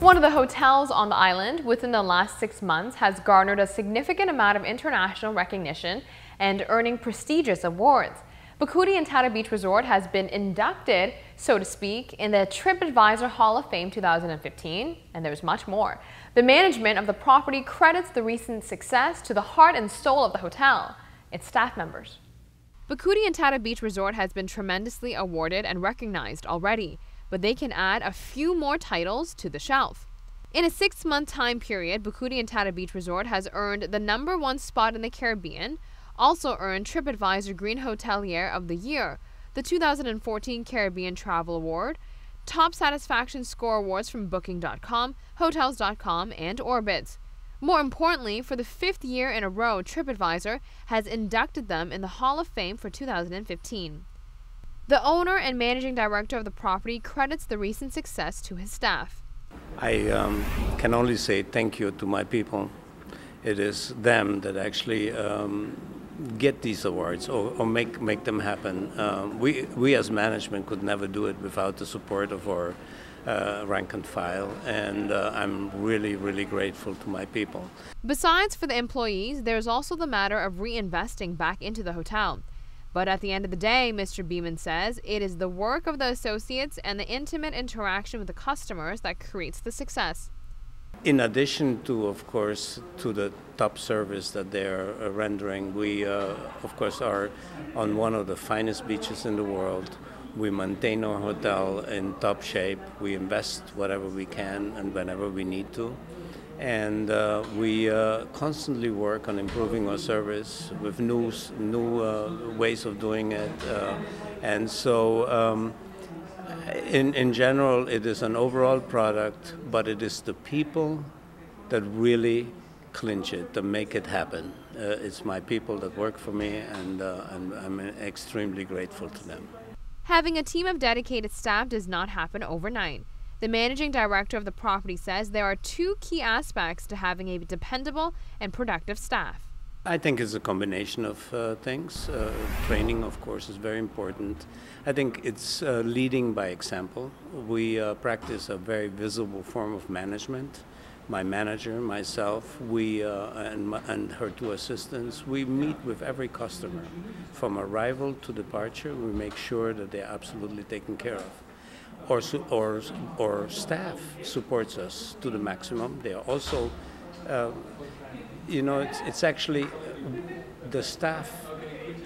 One of the hotels on the island within the last 6 months has garnered a significant amount of international recognition and earning prestigious awards. Bucuti and Tata Beach Resort has been inducted, so to speak, in the TripAdvisor Hall of Fame 2015, and there's much more. The management of the property credits the recent success to the heart and soul of the hotel, its staff members. Bucuti and Tata Beach Resort has been tremendously awarded and recognized already, but they can add a few more titles to the shelf. In a 6-month time period, Bucuti and Tata Beach Resort has earned the #1 spot in the Caribbean, also earned TripAdvisor Green Hotelier of the Year, the 2014 Caribbean Travel Award, Top Satisfaction Score Awards from Booking.com, Hotels.com, and Orbitz. More importantly, for the 5th year in a row, TripAdvisor has inducted them in the Hall of Fame for 2015. The owner and managing director of the property credits the recent success to his staff. I can only say thank you to my people. It is them that actually get these awards or make them happen. We as management could never do it without the support of our rank and file, and I'm really grateful to my people. Besides for the employees, there's also the matter of reinvesting back into the hotel. But at the end of the day, Mr. Beeman says, it is the work of the associates and the intimate interaction with the customers that creates the success. In addition to, of course, to the top service that they are rendering, we, of course, are on one of the finest beaches in the world. We maintain our hotel in top shape. We invest whatever we can and whenever we need to. And we constantly work on improving our service with new ways of doing it. And so in general, it is an overall product, but it is the people that really clinch it, that make it happen. It's my people that work for me, and I'm extremely grateful to them. Having a team of dedicated staff does not happen overnight. The managing director of the property says there are 2 key aspects to having a dependable and productive staff. I think it's a combination of things. Training, of course, is very important. I think it's leading by example. We practice a very visible form of management. My manager, myself, and her 2 assistants, we meet with every customer. From arrival to departure, we make sure that they're absolutely taken care of. Or staff supports us to the maximum. They are also, it's actually, the staff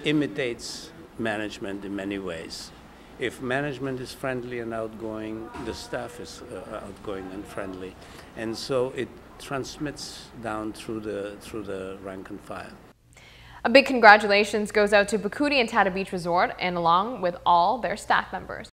imitates management in many ways. If management is friendly and outgoing, the staff is outgoing and friendly. And so it transmits down through the rank and file. A big congratulations goes out to Bucuti and Tata Beach Resort and along with all their staff members.